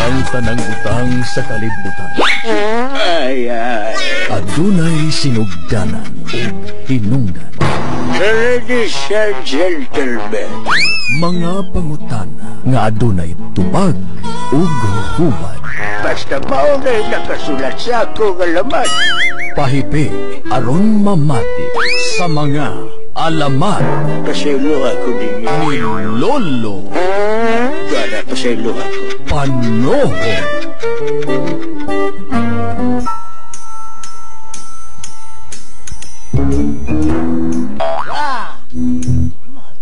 ang tanang utang sa kalibutan. Ay. Adunay sinugdanan o hinungdan. Ladies and gentlemen, Mga pangutana nga adunay tubag ug hubad. basta maunay nakasulat sa akong alamat. Pahipig aron mamati sa mga alamat Pasaylo ako din. ni Lolo Para pasaylo ako. Panohon.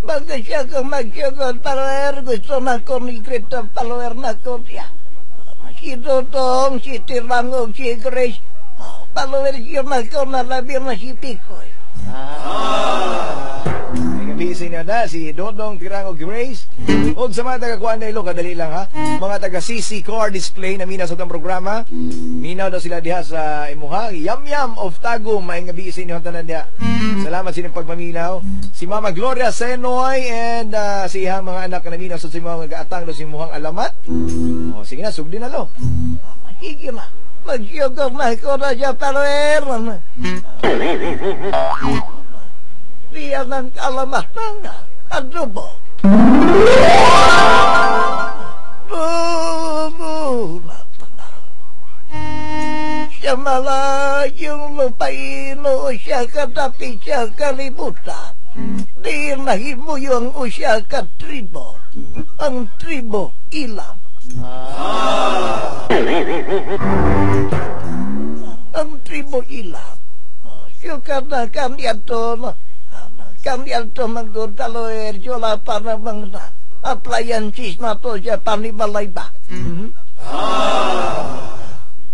Magkasyagang magsyagod para gusto na kumikrito follower na ko siya. Si Totong, si Tirangog, si Grace, follower siya magkunalabir na si Picoy. Busy na si Dodong Tirangog Grace. O sa mga taga-kuan na ilo, kadali lang ha. Mga taga-CC Car Display na mina sa itong programa. Minaw daw sila diha sa imuha. Yam of Tagum. May nga busy niyo tanan diha. Salamat sa inyong pagmaminaw. Si Mama Gloria Senoy and si ihang mga anak na minaw sa mga gaatang do si imuhang alamat. O sige na, sugdi na lo. Sige na, magsyagog na ko na siya follower. Riyan ang alamat ng adobo. Siya malayong lupayno siya katapi siya kalibutan. Di nahimu yung siya katribo. Ang tribo ilang. Ang tribo ilang. Siya na kanyan to Kandian to magdodalo erjola para bangsa appliances na to siya panibalay ba?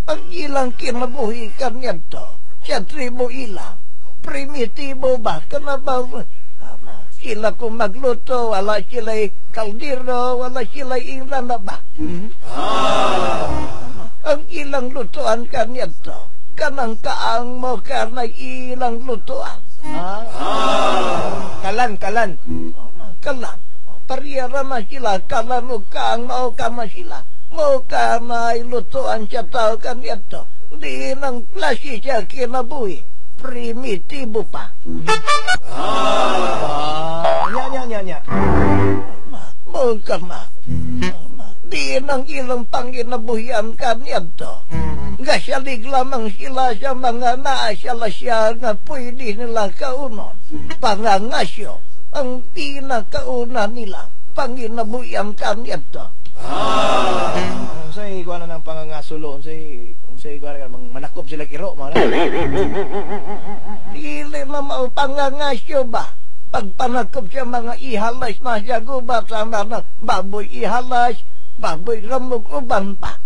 Ang ilang kinabuhi kanyan to siya tribo ilang primitibo ba? Kanaba sila kung magluto wala sila'y kaldero wala sila'y ilan na ba? Ang ilang lutoan kanyan to kanang kaang mo kanay ilang lutoan. Kalan. Pariyara na sila, kalan o kaang mao ka na sila. Mo ka na ilutuan siya tao kanyato. Di nang klase siya kinabuhi. Primitibo pa. Nya. Mo ka na. Di nang ilang panginabuhian kanyato. Gasalig lamang sila sa mga naasala siya na pwede nila kaunon. Pangangasyo ang pinakauna nila panginabuyan kanyato. Unsay kuan na ng pangangasulo, unsay kuan na manakop sila kiro mga. Dili na mao pangangasyo ba? Pagpanakop siya mga ihalas na siya gubat sa mga baboy ihalas, baboy ramog uban pa.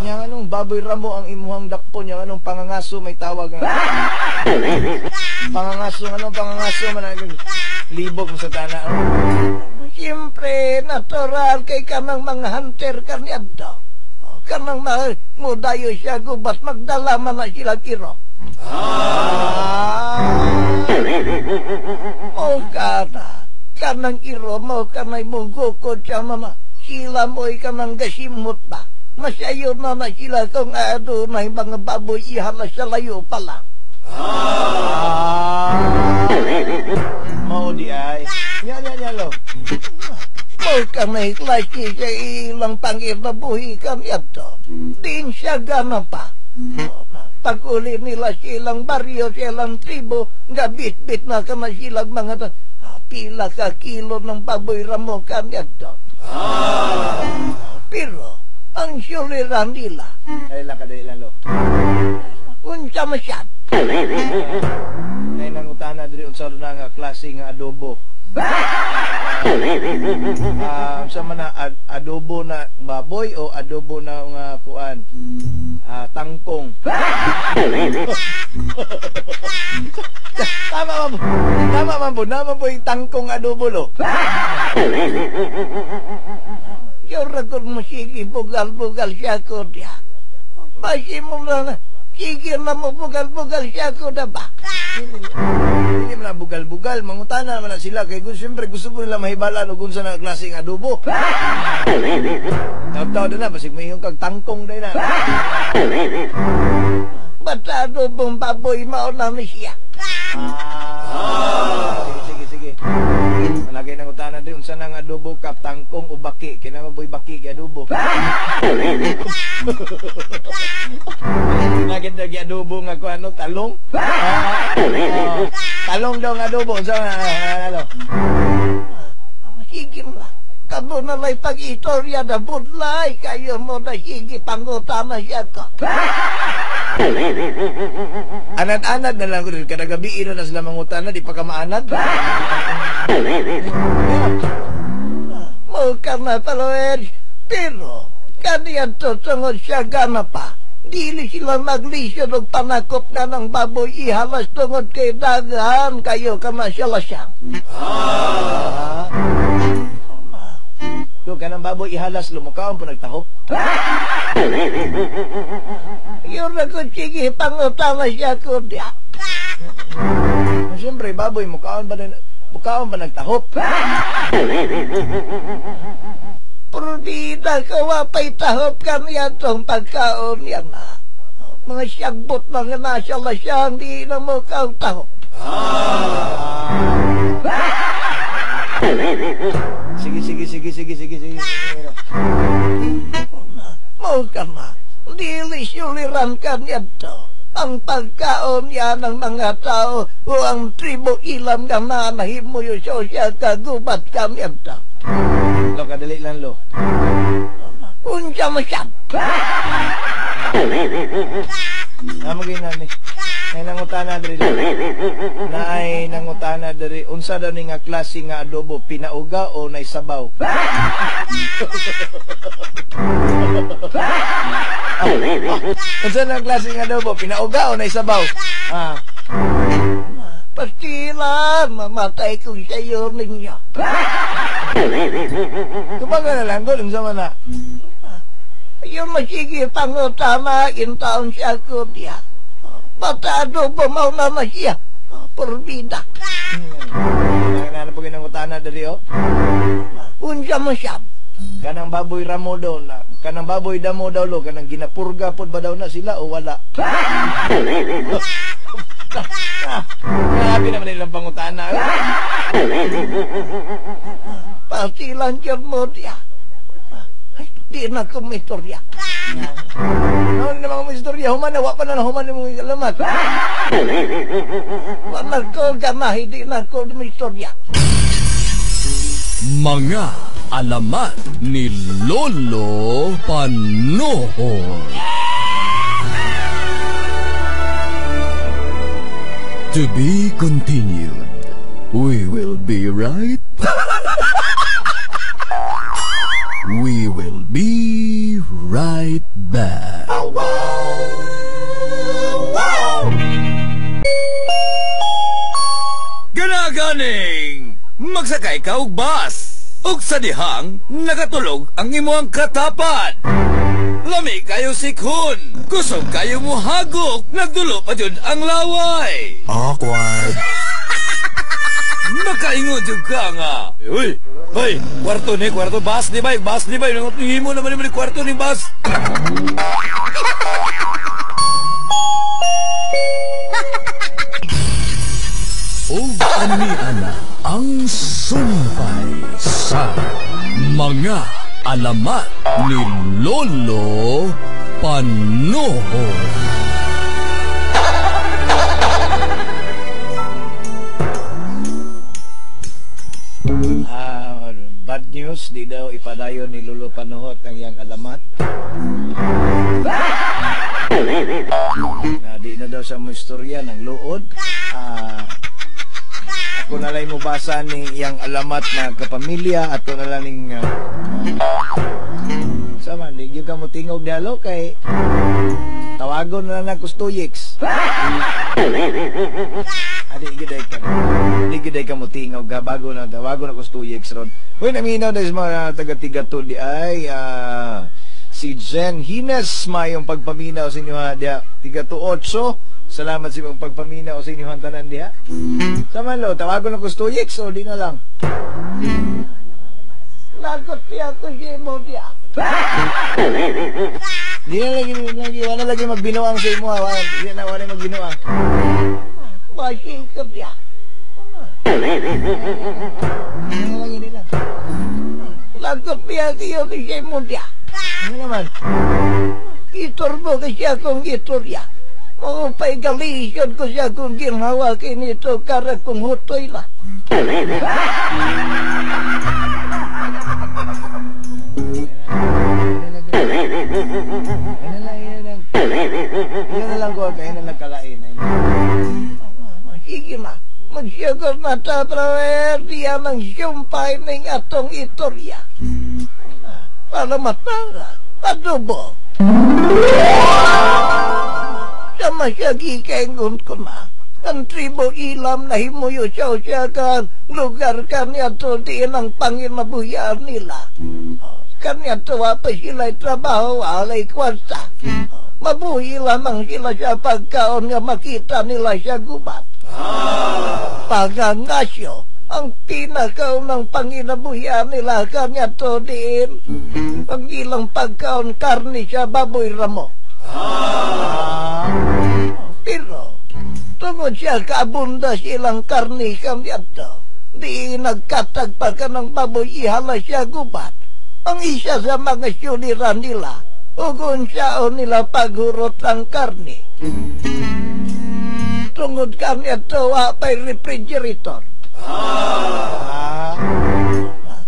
Yang anong baboy ramo ang imuhang dakpon, yang anong pangangaso may tawag nga. Anong pangangaso man libog mo sa tana. Siyempre, natural kay kanang mga hunter kaniyadto. Kanang mga ngudayo siya gubat, magdala man na sila kiro. O kana, kanang iro mo, kanay mugukod siya mana. Sila mo'y kanang gasimot ba? Masayo na sila kung adunay mga baboy ihalas sa layo pa lang. Mao di ay. Nya lo. Mo kanay klase sa ilang panginabuhi kanyato. Din siya gana pa. Pag-uli nila silang baryo, silang tribo, gabit-bit na ka na silang mga pila ka kilo ng baboy ramo kanyato. Pero ang suliran nila Kadali lang lo. unsa masyad Nay nangutana diri unsa na nga klase nga adobo. Sa mana adobo na baboy o adobo na nga kuan tangkong. Tama man po yung tangkong adobo lo. yung ragod mo sige bugal-bugal siya ko diya basi mo na sige na mo bugal-bugal siya ko na ba Hindi mo na bugal-bugal, mangutana naman na sila. Kaya siyempre gusto ko nila mahibala no kung saan na klaseng adobo. Bitaw na na, basig mo yung kag tangkong din na. Basta adobong baboy mauna na siya. Sige, sige. Malagay ng utanan din, unsa nang adobo kap, tangkong o baki. Kinamaboy baki, adobo. Lagyan na adobo nga kung ano, talong. Talong daw nga adobo, unsa ano? Sige lang. Kamo na lay pag-istorya na budlay. Kayo mo na sige pangutama siya ka. Anad-anad na lang ko rin. Kadagabi na sila mangutana, di pa ka maanad. Mo ka na taloer. Pero, kaniyan to tungod siya gana pa. Dili sila maglisyo ng panakop na ng baboy ihalas tungod kay dagahan. Kayo ka na siya lasyang. Yung kanang baboy ihalas, lumukaon po nagtahop. Yun na kung sige, pangutama siya ko diya. Siyempre, baboy, mukaon ba nagtahop? Pero di na kawapay tahop kami atong pagkaon yan na. Mga siyagbot mga nasa lasyang, di na mo kang tahop. Sige. Mau ka na. Dili-suliran ka nito. Ang pagkaon yan ng mga tao o ang tribo ilam ka na nahimo yung sosya kagubat ka nito. Lo, kadali lang, lo. Unsa mo siya? Maging nani. Ay nangutana diri. Naay nangutana diri. Unsa daw ni nga klase nga adobo, pinauga o nay sabaw? Unsa na klase nga adobo, pinauga o nay sabaw? Pastila, mamatay ko sa iyo ninyo. Kumaga na lang, unsa man na? Yung masige pangutama, intaon siya ko diya. Matado ba mauna na siya? Perbida. Nangyari po ginangutana dali, oh. Unsa mo siya? Kanang baboy ramo daw na. Kanang baboy damo daw, lo. Kanang ginapurga po ba daw na sila o wala? Grabe naman nilang pangutana. Pasilan dyan mo diya. Di na kumistorya. Ano na mga istorya? Human na, wapa na human na mga alamat. Wala ko ganahi, di na kumistorya. Mga alamat ni Lolo Panohon. To be continued. We will be right. We will be right back. Ganaganing magsakay ka og bus ug sa dihang nagatulog ang imong katapat. Lami kayo sikhon, kusog kayo mohagok, nagdulo pa jud ang laway. Awkward. Makaingon jud ka nga. Uy, kwarto bus ni bay, nangutingi mo naman ni kwarto ni bus. O ani-ana ang sumpay sa mga alamat ni Lolo Panohon. Bad news, di daw ipadayon ni Lolo Panohon ang iyang alamat. Di na daw sa mga istorya ng luod. Ako na lang mo basa ni iyang alamat na kapamilya at na lang ning sama, di yung ka mo tingog dialo kay tawagon na lang kustuyix. Di giday ka mo tingog ga bago na tawagon na kustuyix ron. Uy, naminaw na sa mga taga-tigato di ay si Jen Hines mayong pagpaminaw sa inyo ha diya tigato 8. Salamat sa imong pagpaminaw sa inyo tanan diha. Sama lo, tawagon na kustuyix o di na lang. Lagot siya ko siya mo diya. Di na lagi magbinuang sa imo, ha? Di na wala magbinuang. Masikap ya. Di na. Lagot niya kayo kasi mo diya. Ano naman? Itor mo kasi akong itor ya. O paigalisyon ko siya kung ginhawakin ito kara kong hutoy la. Yan na lang ko, kaya na nagkalain. Sige na, magsiyagot na ta, trawer, diya ng siyumpay ng atong itorya. Para matara, adobo. Sa masyagi kengon ko na, ang tribo ilam na himuyo siya ka lugar kanya to di ng panginabuyan nila. Kanya to pa sila'y trabaho alay kwasta. Mabuhi lamang sila sa pagkaon nga makita nila sa gubat. Pagangasyo, ang pinakaw ng panginabuyan nila kanya to din ang ilang pagkaon karni sa baboy ramo. Pero tungod siya kaabunda silang karni kanya to, di nagkatag pa ka ng baboy ihala siya gubat. Ang isa sa mga suliran nila, ugon siya o nila paghurot ng karni. Tungod kanya to, pa'y refrigerator.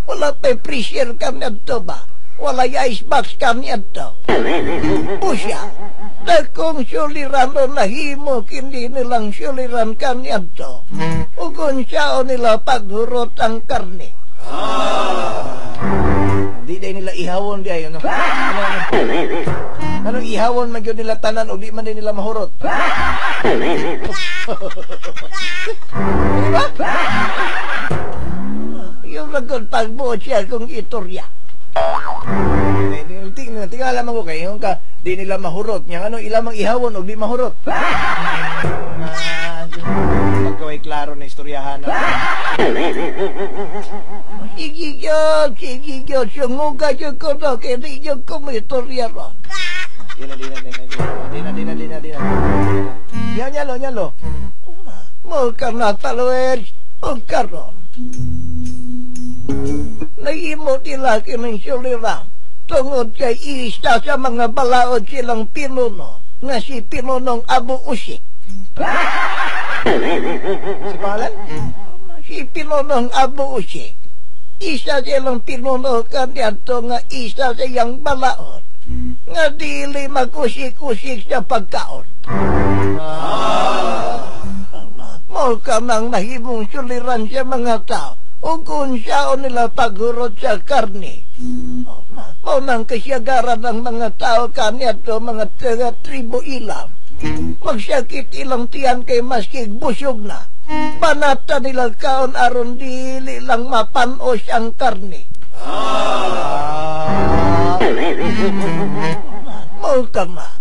Wala pa'y freezer kanya to ba? Wala icebox kanya to. Pusya, dakong suliran o nahimo, hindi nilang suliran kanya to. Ugon siya o nila paghurot ang karni. Di day nila ihawon di ayo no. Anong ihawon man gyud nila tanan o di man din nila mahurot. Diba? Yung ragod pagbuot siya kung itorya. Tingala man ko kayo ka di nila mahurot nya ano ilamang ihawon og di mahurot. Magkaway klaro na istoryahan. Sige yun, sunguga yun ko na, kaya di yun kumitorya ron. Dina. Nyalo. Mo ka na taloer, o karon. Nahimo nila kinonsulira, tungod kay isa sa mga balaod silang pinuno, nga si Pinunong Abu Usik. Si Palan? Si Pinunong Abu Usik. Isa silang pinuno kanyato nga isa siyang balaod. Nga dili makusik-kusik sa pagkaon. Mo ka nang nahimong suliran sa mga tao. O kung siya o nila paghurot sa karni. Mo nang kasyagaran ng mga tao kanyato mga tribo ilam. Magsakit ilang tiyan kay maskig busog na. Banata nila kaon aron dili lang mapanos ang karni. Mau ka na.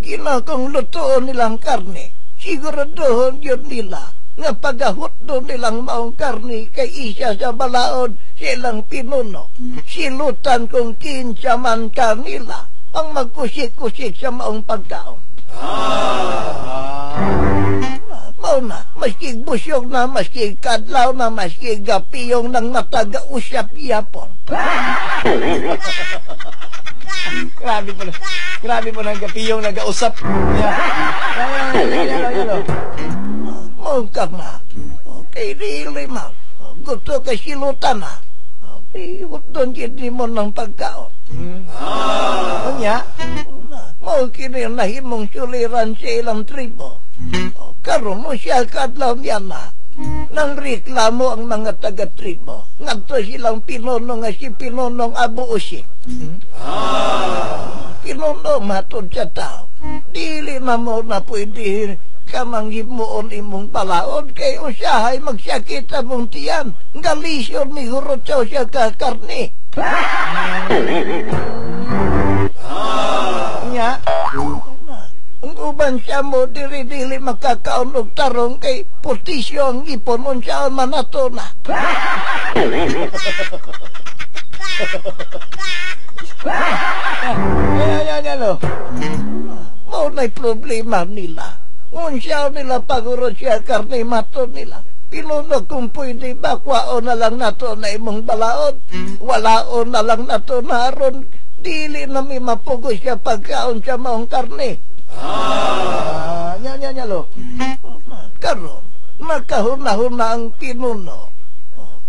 Ginakang lutoon nilang karni. Siguraduhon yun nila nga pagahot doon nilang maong karni kay isa sa balaod silang pinuno. Silutan kung kinsa man kanila ang magkusik-kusik sa maong pagkaon. Mau na, maski busyog na, maski kadlaw na, maski gapiyong ng mataga-usap yapon. Grabe po ng gapiyong nag-usap. Yalo. Mau ka na, okay, really ma, gusto ka silutan na. Okay, doon kini mo ng pagkaon. Kanya? Mau kini nahimong suliran sa ilang tribo. Karon mo siya kadlaw niya na. Nang reklamo ang mga taga-tribo. Ngadto silang pinuno nga si Pinunong Abu Usik. Pinuno matod sa tao. Dili na mo na pwede kamang himuon imong palaod kay usahay magsakit among tiyan. Galisyon ni hurot siya ka karni. Kanya? Ang uban siya mo diri-dili makakaon og tarong kay putisyo ang ipon unsa man nato na. Yan, lo. Mao na'y problema nila. Unsyaw nila pagurot siya karne mato nila. Pinuno kung pwede ba, kwaon na lang nato na imong balaod. Walaon na lang nato na aron. Dili na may mapugos siya pagkaon siya maong karne. Yan, lo. Karon, nakahuna-huna ang pinuno.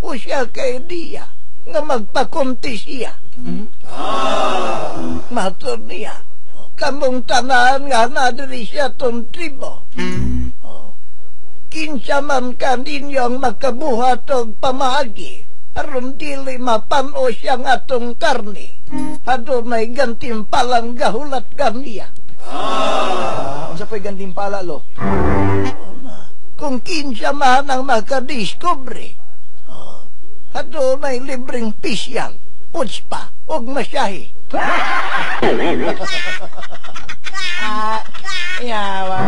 O siya kay diya nga magpakunti siya. Mato niya. Kamong tanan nga nadiri siya tong tribo. Kinsa man kaninyong makabuhat og pamaagi, aron dili mapano siya nga atong karne. Adunay gantimpalang gahulat kaniya. Unsa pa'y gantimpala, lo? Kung kinsa man ang makadiskubre, adunay libreng pisyal, putspa, og masyahe. Yawa.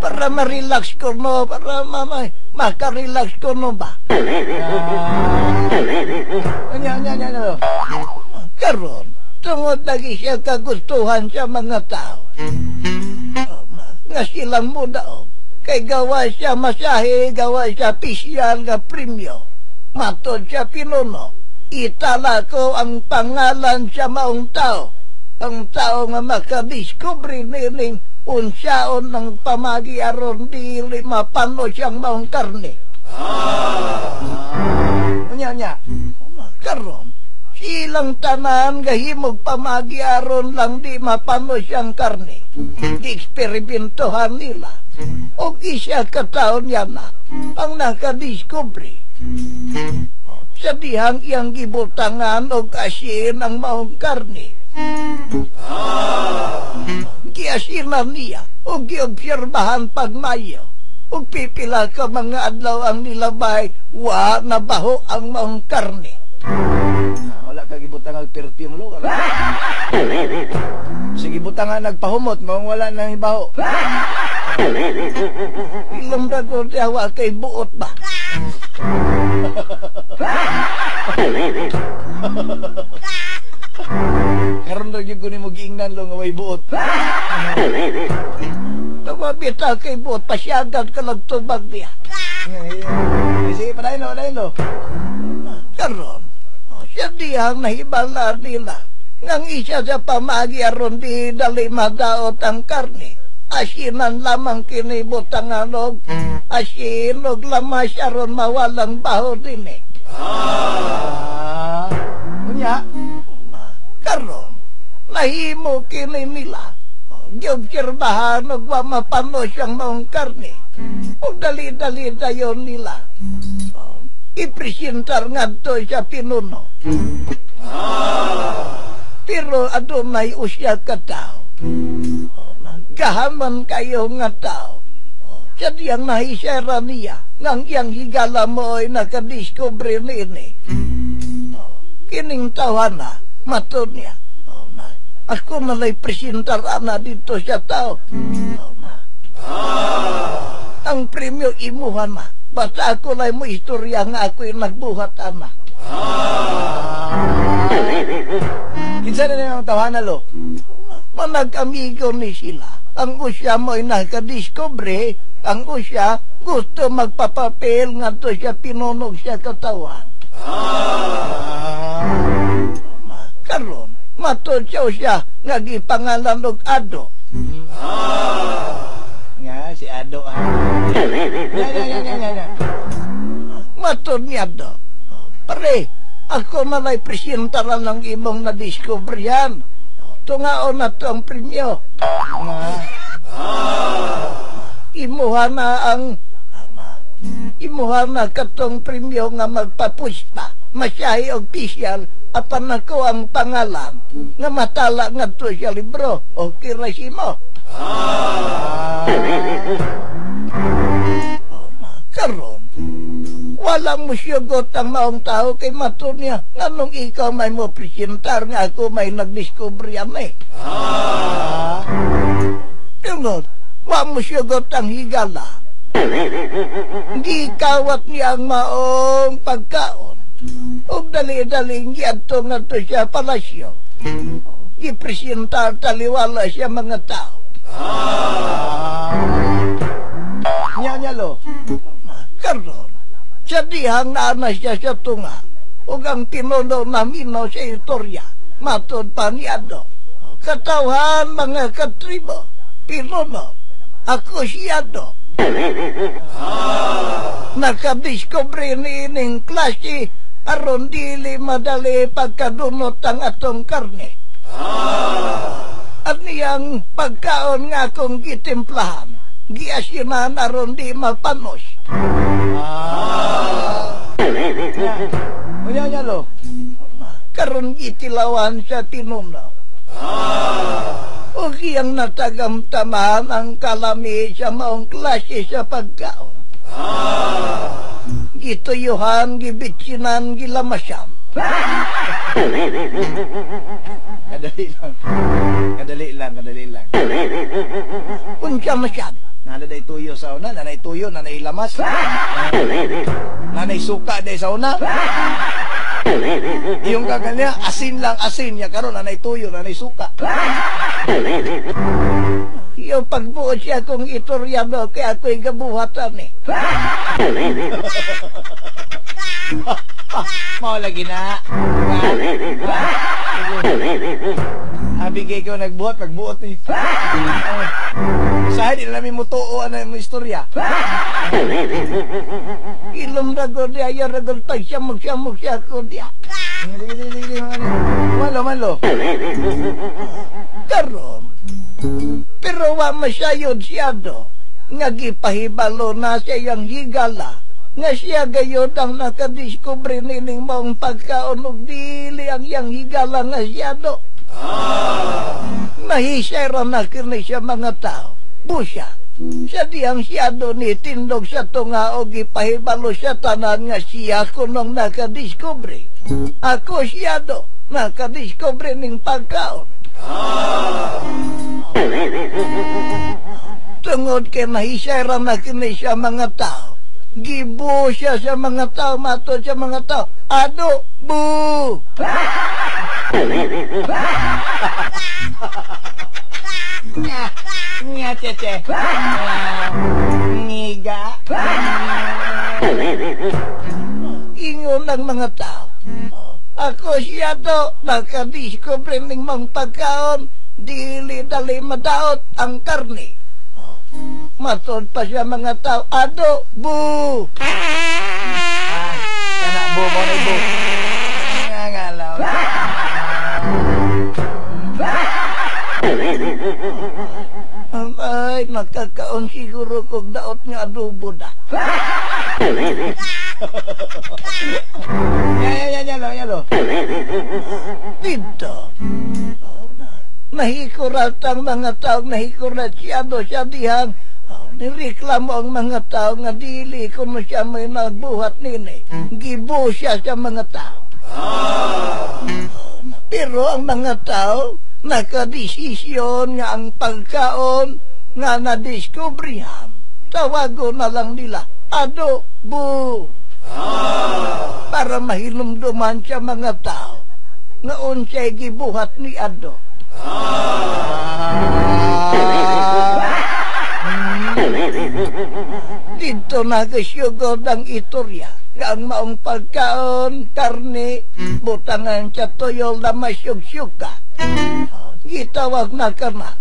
Para ma-relax ko no, para maka-relax ko no ba? Yan, lo. Karon, tungod lagi siya kagustuhan sa mga tao. Nga silang mudaog. Kay gawa siya masahe, gawa siya pisyal nga premyo. Matod siya pinuno. Itala ko ang pangalan sa maong tao. Ang tao nga makadiskubre nining unsyaon ng pamagi aron dili mapano siyang maong karne. Nya. Karon, silang tanan gahimog pamagi aron lang di mapano siyang karne. Di-eksperimentohan nila. O isya kataon niya na ang nakadiskubre. Sa dihang iyang gibutangan o asin ang maong karne. Giasinan niya o giobserbahan pagmayo. O pipila ka mga adlaw ang nilabay, wa na baho ang maong karne. Wala ka gibutang ang perfume, lo. Sige butangan nagpahumot, mong wala nang ibaho. Ilong na ko siya kay buot ba? Karon ra gyud ko nimo giingnan, lo, nga way buot. Tumabita kay buot, pasyagan ka lang tubag niya. Sige, padayon, lo. Karon, siya diyang nahibala nila. Nang isa sa pamagi aron di dali madaot ang karne. Asinan lamang kinibutangan og asin og lamas aron mawalang baho din eh. Unya? Karon, nahimo kini nila. Giobserbahan og wa mapano siyang maong karne. O dali-dali dayon nila. Ipresentar ngadto sa pinuno. Pero adunay usya ka tao. Gahaman kayo nga tao. Sa diyang nahisera niya, nang iyang higala mo ay nakadiscover nini. Kining tawa na, matod niya. Ako nalay presentar na dito sa tao. Ang premyo imuhan na. Basta ako lay mo istorya nga ako'y nagbuhat anak. Kinsa na ang tawanan, lo? Manag-amigo ni sila. Ang usya mo ay nakadiscover, ang usya gusto magpapapel nga to siya pinunog siya katawan. Karon, matod siya nga gipangalan og Ado. Nga, si Ado, ha? Yan. Matod ni Ado. Pare, ako malay presentaran ng imong na-discover yan. Tungaon na to ang premyo. Imuha na katong premyo nga magpapuspa. Masyahe og pisyal apan nako ang pangalan nga matala nga to sa libro o kirasimo. Karon, walang musyogot ang maong tao kay mato niya. Nganong ikaw may mo presentar nga ako may nagdiscover yan eh. Tungod, wa musyogot ang higala. Di kawat niya ang maong pagkaon. O dali-daling yadto nga to siya palasyo. Ipresentar taliwala siya mga tao. Nya lo. Karon, sa dihang naana siya sa tunga, ug ang tinuno namin no sa istorya, matod pa niyado. Katawhan mga katribo, pinuno, ako siyado. Nakadiscovery ni ining klase, aron dili madali pagkadunot ang atong karne. At niyang pagkaon nga akong gitimplahan, giasinan aron di mapanos. Nya lo. Karon gitilawan sa tinuno. O iyang natagamtamahan ang kalami sa maong klase sa pagkaon. Gituyuhan, gibitsinan, gilamasyam. Kadali lang. Unsa masyam? Nanay tuyo sa una, nanay tuyo, nanay lamas. Nanay suka day sa una. Yung kaganya, asin lang asin niya karon nanay tuyo, nanay suka. Yung pagbuot siya kung itoryado kaya ako'y gabuhatan eh. Mau lagi na. Abigay ko nagbuhat, pagbuot ni. Sa hindi na namin mutuo ang istorya. Ilong ragol di ayaw ragol pagsamog-samog siya ko diya. Malo. Karon, pero wa masyayod siya do. Nga gipahibalo na siya yung higala. Nga siya gayod ang nakadiskubre nining maong pagkaon ug dili ang yang higala nga siya do. Mahisera na kini siya mga tao. Busya, sa diyang siya do ni tindog sa tunga o gipahibalo siya tanan nga siya kunong nakadiskubre. Ako siya do, nakadiskubre ning pagkaon. Tungod kay mahisera na kini siya mga tao. Gibo siya sa mga tao, matod sa mga tao. Ado, bu! Nya tete. Ngiga. Ingon ng mga tao. Ako siya to, nakadiscover ning mga pagkaon, dili dali madaot ang karne. Matod pa siya mga tao, ado, bu! Kana bu mo ni bu. Ngalaw. Ay, magkakaon siguro kong daot nga adobo da. Ya lo. Dito. Nahikurat ang mga tao, nahikurat siya do siya dihang. Nireklamo ang mga tao nga dili kung siya may nagbuhat nini. Gibo siya sa mga tao. Pero ang mga tao, nakadesisyon nga ang pagkaon nga nadiskubrihan. Tawago na lang nila, ado, bu. Para mahilumduman sa mga tao nga unsay gibuhat ni ado. Dito nagasyugod ang itorya nga ang maong pagkaon, karne, butangan sa tuyol na masyugsyuka. Gitawag na ka na,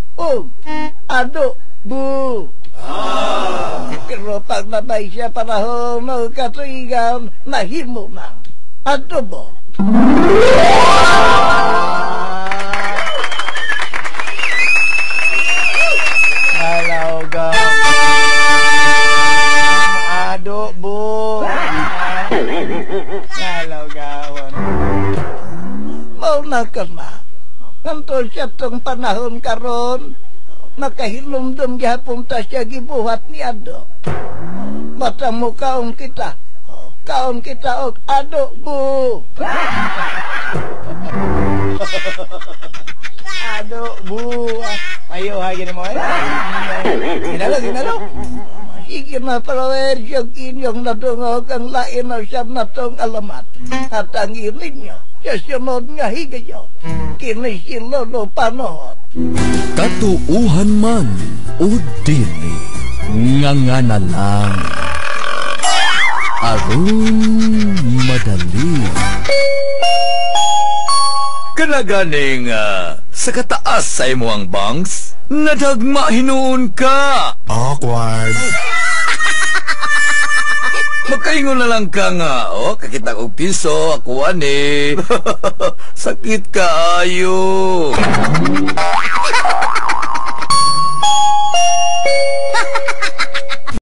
ado, bu. Pero pag nabay siya panahon o katuigan, nahimo na. Adobo. Hello, go. Adobo. Hello, gawon. Mau na ka na. Nantol siya tong panahon karon, nakahilumdum gihapon ta siya gibuhat ni ado. Mata mo kaon kita. Kaon kita og ado, bu. Adobo. Ayo, ha, gini mo eh. Sinalo. Sige na trawer yung inyong nadungog ang lain na siyam na tong alamat. At ang ininyo, sa sunod nga higayon, kinisilolo panood. Katuuhan man o dili, nga na lang. Aron madali. Kanaganing sa kataas sa imo ang bangs, nadagma hinuon ka. Awkward. Makaingon na lang ka nga, kakita og piso, ako ani. Sakit ka ayo.